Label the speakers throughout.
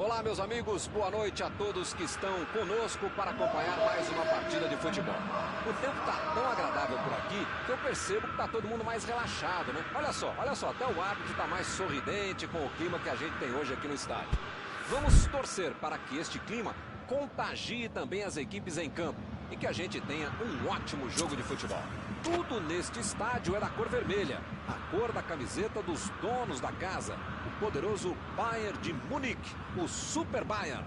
Speaker 1: Olá, meus amigos, boa noite a todos que estão conosco para acompanhar mais uma partida de futebol. O tempo está tão agradável por aqui que eu percebo que está todo mundo mais relaxado, né? Olha só, até o árbitro está mais sorridente com o clima que a gente tem hoje aqui no estádio. Vamos torcer para que este clima contagie também as equipes em campo e que a gente tenha um ótimo jogo de futebol. Tudo neste estádio é da cor vermelha, a cor da camiseta dos donos da casa, o poderoso Bayern de Munique, o Super Bayern.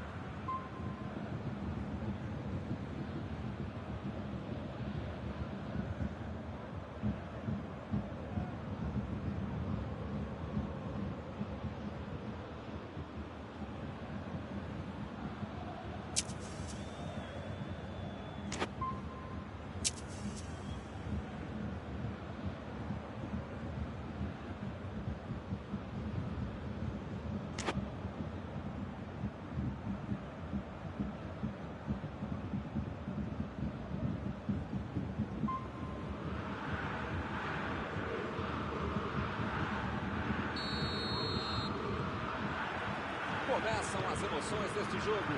Speaker 1: Começam as emoções deste jogo.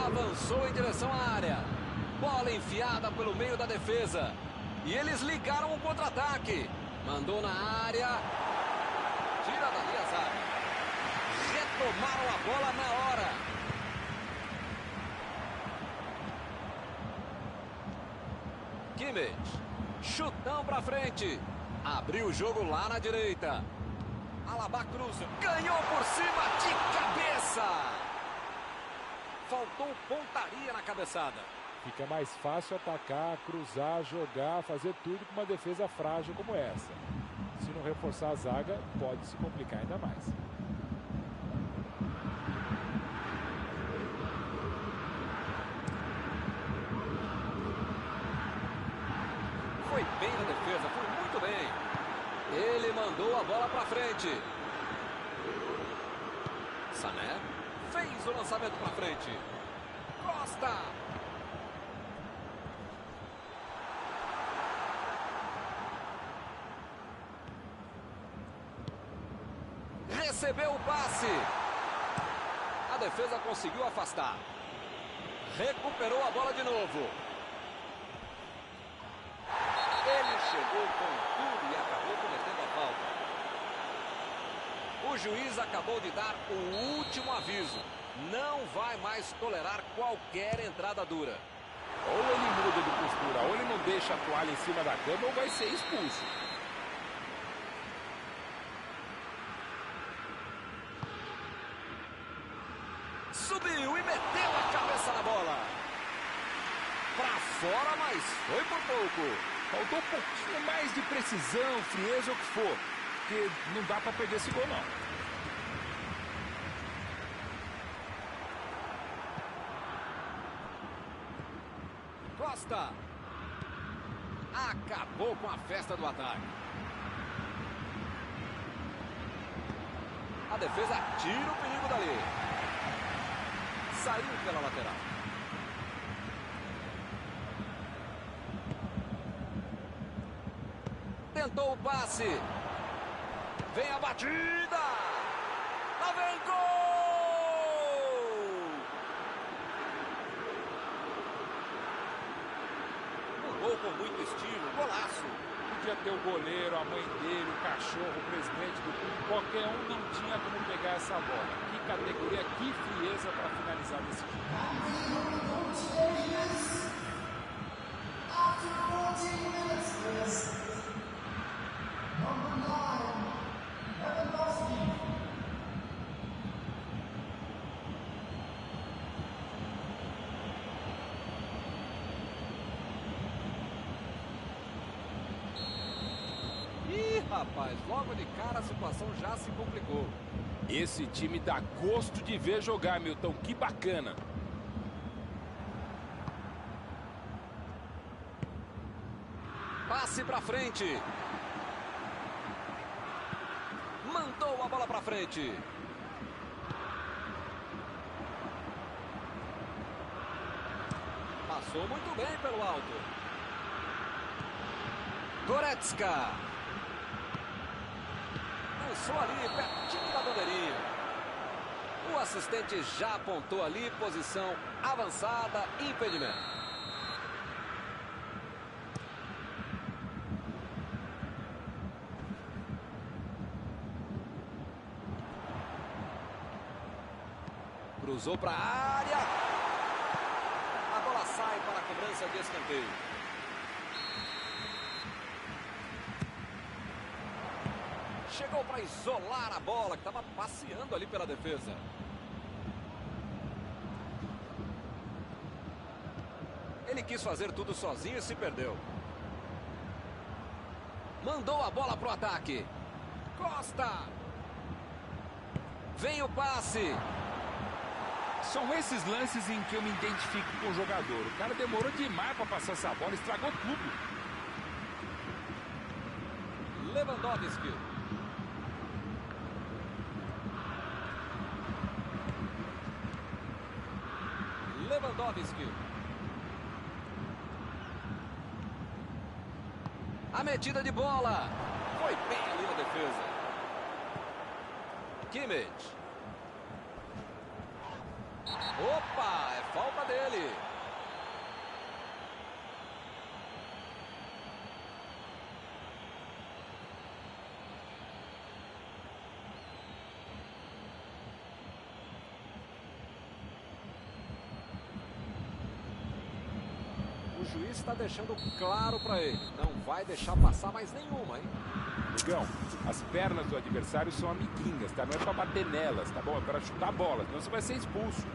Speaker 1: Avançou em direção à área. Bola enfiada pelo meio da defesa. E eles ligaram o contra-ataque. Mandou na área. Tira dali a zaga. Retomaram a bola na hora. Kimmich. Chutão pra frente. Abriu o jogo lá na direita. Alaba cruza. Ganhou por cima de cabeça. Faltou pontaria na cabeçada.
Speaker 2: Fica mais fácil atacar, cruzar, jogar, fazer tudo com uma defesa frágil como essa. Se não reforçar a zaga, pode se complicar ainda mais.
Speaker 1: Foi bem na defesa, foi muito bem. Ele mandou a bola para frente. Sané fez o lançamento para frente. Costa. Recebeu o passe. A defesa conseguiu afastar. Recuperou a bola de novo. Ele chegou com tudo e acabou cometendo a falta. O juiz acabou de dar o último aviso. Não vai mais tolerar qualquer entrada dura.
Speaker 3: Ou ele muda de postura, ou ele não deixa a toalha em cima da cama, ou vai ser expulso.
Speaker 1: Subiu e meteu a cabeça na bola. Pra fora, mas foi por pouco.
Speaker 3: Faltou um pouquinho mais de precisão, frieza ou o que for. Porque não dá pra perder esse gol, não.
Speaker 1: Costa. Acabou com a festa do ataque. A defesa tira o perigo dali. Saiu pela lateral. Tentou o passe. Vem a batida. Lá vem gol! Um gol com muito estilo, golaço.
Speaker 2: Podia ter o goleiro, a mãe dele, o cachorro, o presidente do clube. Qualquer um não tinha como pegar essa bola. Que categoria, que frieza para finalizar desse jogo.
Speaker 1: Rapaz, logo de cara a situação já se complicou.
Speaker 3: Esse time dá gosto de ver jogar, Milton. Que bacana.
Speaker 1: Passe pra frente. Mandou a bola pra frente. Passou muito bem pelo alto. Goretzka. Lançou ali, pertinho da bandeirinha. O assistente já apontou ali, posição avançada, impedimento. Cruzou para a área. A bola sai para a cobrança de escanteio. Chegou para isolar a bola, que estava passeando ali pela defesa. Ele quis fazer tudo sozinho e se perdeu. Mandou a bola para o ataque. Costa. Vem o passe.
Speaker 3: São esses lances em que eu me identifico com o jogador. O cara demorou demais para passar essa bola, estragou tudo.
Speaker 1: Lewandowski. Lewandowski. A metida de bola. Foi bem ali na defesa. Kimmich. Opa, é falta dele. O juiz está deixando claro para ele. Não vai deixar passar mais nenhuma, hein?
Speaker 3: Digão, as pernas do adversário são amiguinhas, tá? Não é para bater nelas, tá bom? É para chutar a bola, senão você vai ser expulso.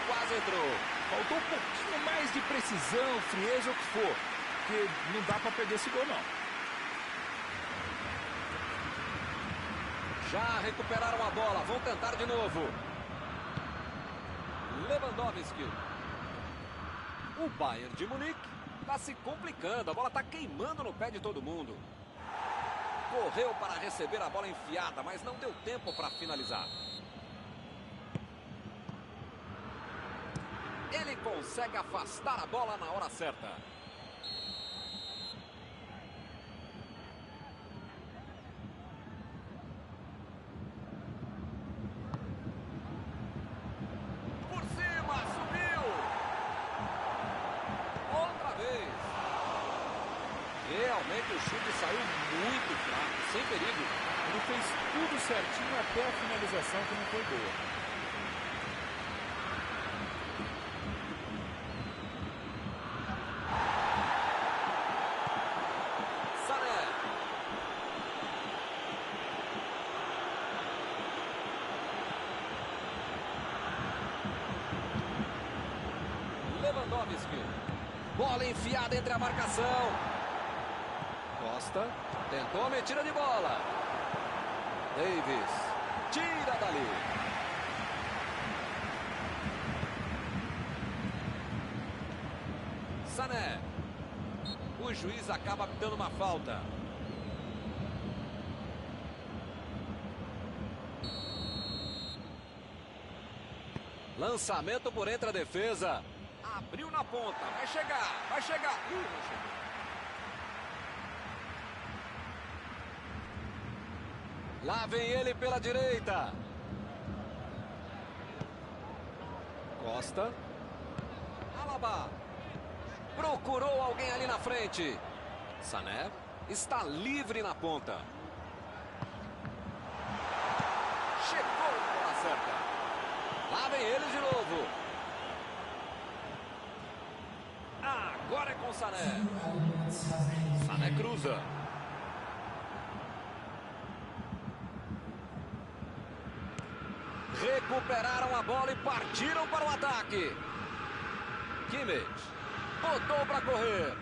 Speaker 1: Quase entrou.
Speaker 3: Faltou um pouquinho mais de precisão, frieza ou o que for. Porque não dá para perder esse gol, não.
Speaker 1: Já recuperaram a bola. Vão tentar de novo. Lewandowski. O Bayern de Munique está se complicando. A bola está queimando no pé de todo mundo. Correu para receber a bola enfiada, mas não deu tempo para finalizar. Ele consegue afastar a bola na hora certa. Por cima, subiu. Outra vez. Realmente o chute saiu muito fraco, sem perigo.
Speaker 2: Ele fez tudo certinho até a finalização, que não foi boa.
Speaker 1: Lewandowski. Bola enfiada entre a marcação. Costa tentou a metida de bola. Davis tira dali. Sané. O juiz acaba dando uma falta. Lançamento por entre a defesa. Abriu na ponta. Vai chegar. Vai chegar. Não chegou. Lá vem ele pela direita. Costa. Alaba. Procurou alguém ali na frente. Sané está livre na ponta. Chegou na hora certa. Lá vem ele de novo. Agora é com Sané. Sané cruza. Recuperaram a bola e partiram para o ataque. Kimmich botou para correr.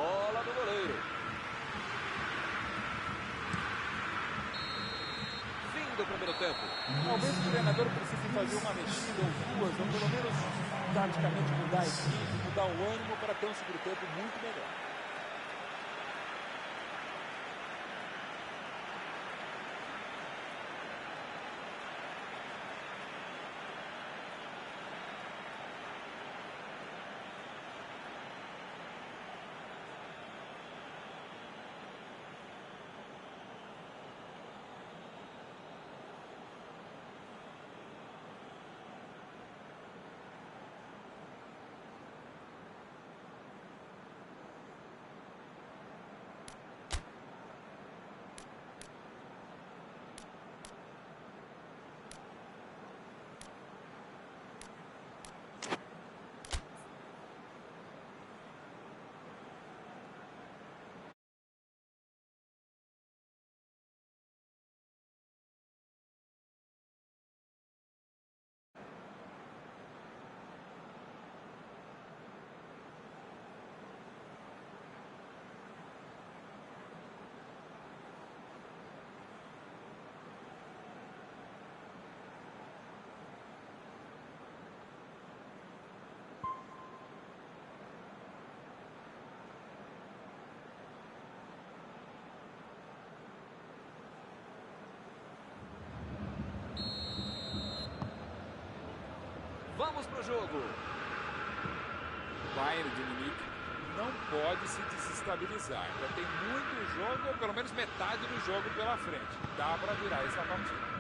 Speaker 1: Bola do goleiro. Fim do primeiro tempo.
Speaker 2: Talvez o treinador precise fazer uma mexida ou duas, ou pelo menos taticamente mudar a equipe, mudar o ânimo para ter um segundo tempo muito melhor.
Speaker 1: Vamos pro jogo.
Speaker 2: O Bayern de Munique não pode se desestabilizar. Ainda tem muito jogo, ou pelo menos metade do jogo pela frente. Dá para virar essa partida.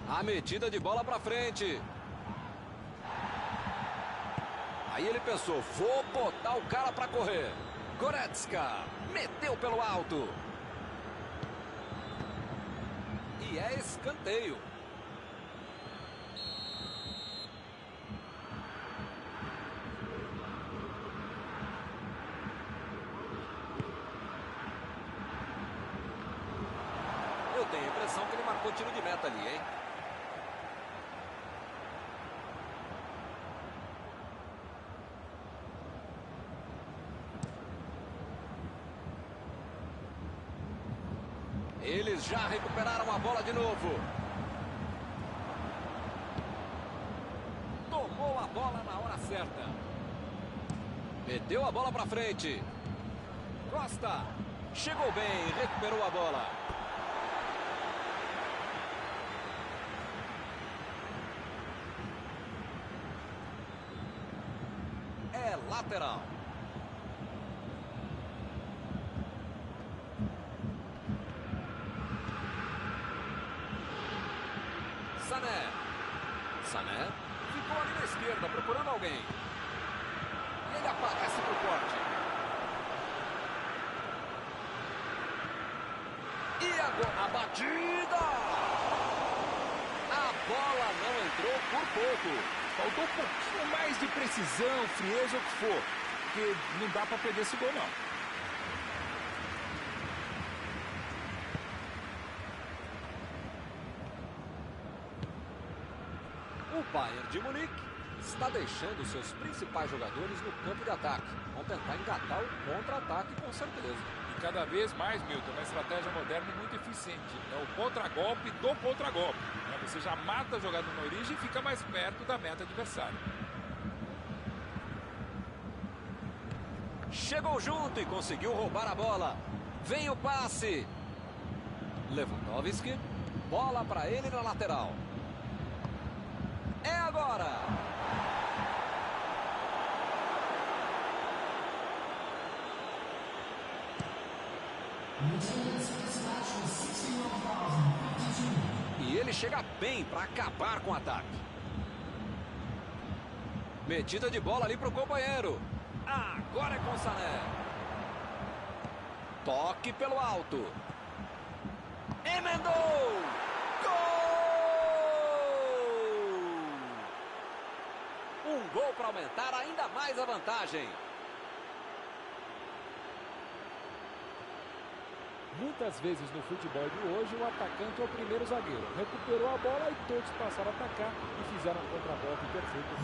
Speaker 1: A metida de bola pra frente. Aí ele pensou, vou botar o cara pra correr. Goretzka meteu pelo alto. E é escanteio. Eu tenho a impressão que ele marcou tiro de meta ali, hein? Eles já recuperaram a bola de novo. Tomou a bola na hora certa. Meteu a bola pra frente. Costa. Chegou bem, recuperou a bola. É lateral. Sané. Sané ficou ali na esquerda procurando alguém. E ele aparece pro corte. E agora a batida! A bola não entrou por pouco.
Speaker 3: Faltou um pouquinho mais de precisão, frieza ou o que for. Porque não dá para perder esse gol, não.
Speaker 1: O Bayern de Munique está deixando seus principais jogadores no campo de ataque. Vão tentar engatar o contra-ataque com certeza.
Speaker 2: E cada vez mais, Milton, uma estratégia moderna e muito eficiente. É o contra-golpe do contra-golpe. Você já mata a jogada na origem e fica mais perto da meta adversária.
Speaker 1: Chegou junto e conseguiu roubar a bola. Vem o passe. Lewandowski. Bola para ele na lateral. É agora. E ele chega bem para acabar com o ataque. Metida de bola ali para o companheiro. Agora é com o Sané. Toque pelo alto. Emendou. Um gol para aumentar ainda mais a vantagem.
Speaker 4: Muitas vezes no futebol de hoje, o atacante é o primeiro zagueiro. Recuperou a bola e todos passaram a atacar e fizeram um contragolpe perfeito.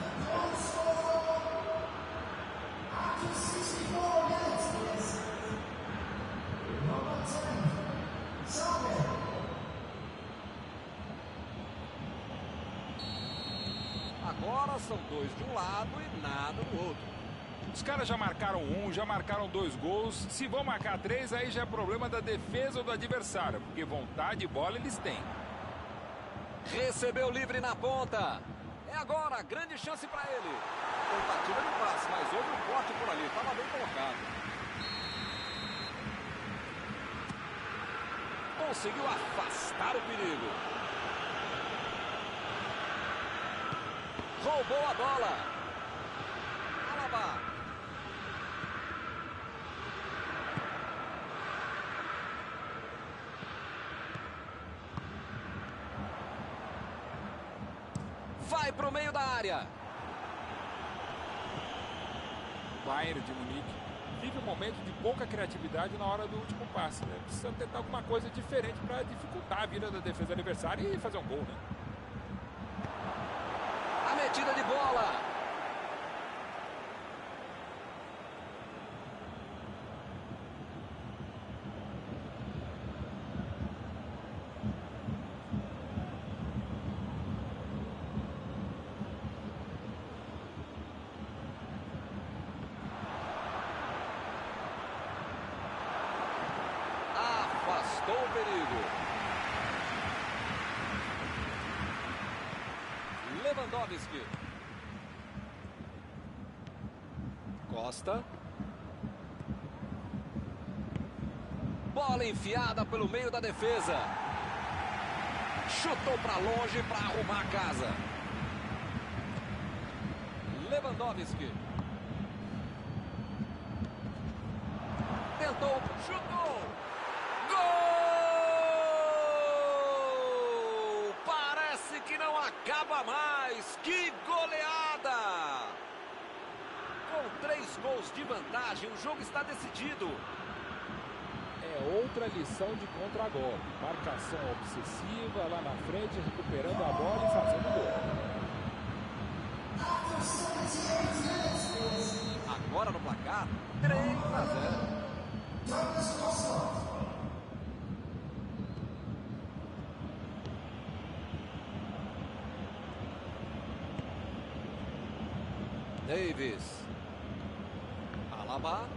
Speaker 1: Agora são dois de um lado e nada do outro.
Speaker 3: Os caras já marcaram um, já marcaram 2 gols. Se vão marcar 3, aí já é problema da defesa ou do adversário, porque vontade de bola eles têm.
Speaker 1: Recebeu livre na ponta. É agora, grande chance para ele. Tentativa de passe, mas houve um corte por ali. Estava bem colocado. Conseguiu afastar o perigo. Roubou a bola. Alaba. Vai para o meio da área.
Speaker 2: O Bayern de Munique vive um momento de pouca criatividade na hora do último passe, né? Precisa tentar alguma coisa diferente para dificultar a vida da defesa adversária e fazer um gol, né?
Speaker 1: A metida de bola. Afastou o perigo. Lewandowski. Costa. Bola enfiada pelo meio da defesa. Chutou para longe para arrumar a casa. Lewandowski. Tentou, chutou. Gol! Parece que não acaba mais. Que goleada! Com 3 gols de vantagem, o jogo está decidido.
Speaker 4: É outra lição de contragolpe. Marcação obsessiva lá na frente, recuperando a bola e fazendo gol.
Speaker 1: Agora no placar, 3-0. Davis. Alaba.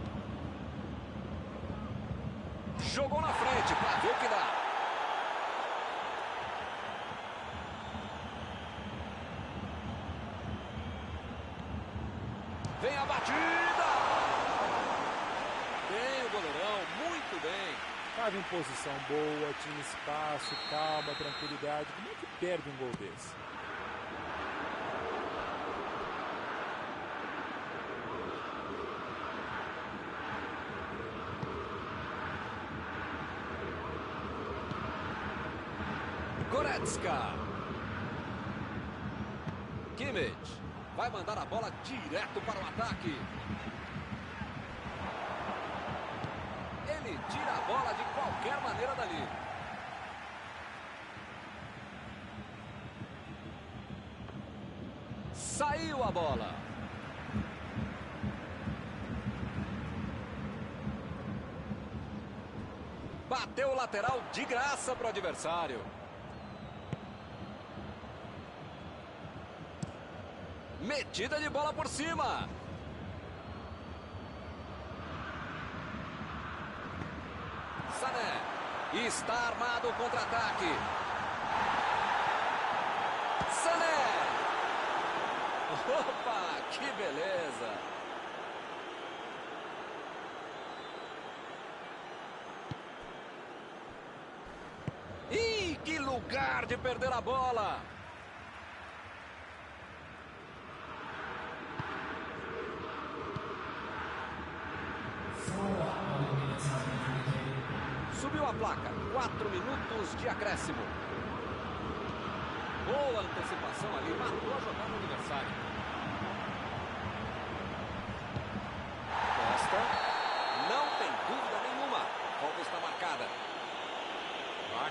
Speaker 1: Jogou na frente para ver o que dá. Vem a batida. Bem o goleirão, muito bem.
Speaker 4: Estava em posição boa, tinha espaço, calma, tranquilidade. Como é que perde um gol desse?
Speaker 1: Goretzka. Kimmich vai mandar a bola direto para o ataque. Ele tira a bola de qualquer maneira dali. Saiu a bola. Bateu o lateral de graça para o adversário. Metida de bola por cima. Sané. Está armado o contra-ataque. Sané. Opa, que beleza. Ih, que lugar de perder a bola. Subiu a placa, 4 minutos de acréscimo. Boa antecipação ali, matou a jogada do adversário. Costa, não tem dúvida nenhuma, a falta está marcada.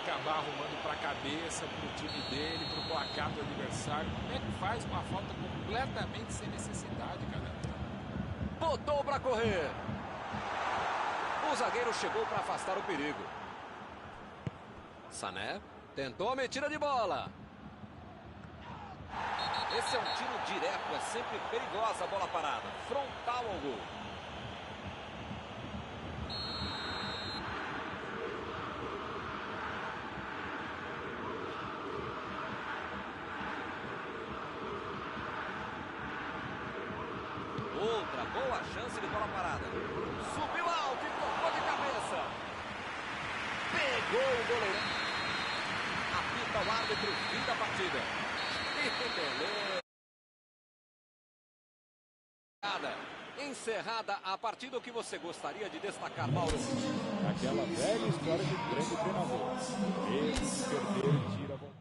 Speaker 2: acabar arrumando para a cabeça, para o time dele, para o placar do adversário. Como é que faz uma falta completamente sem necessidade, cara?
Speaker 1: Botou para correr. O zagueiro chegou para afastar o perigo. Sané tentou a metida de bola. Esse é um tiro direto, é sempre perigosa a bola parada. Frontal ao gol. Outra boa chance de bola parada. Subiu alto e tocou de cabeça. Pegou o goleiro. Apita o árbitro, fim da partida. Que beleza. Encerrada a partida, o que você gostaria de destacar, Mauro?
Speaker 4: Aquela velha história de grande treinador. Esse perder tira a vontade.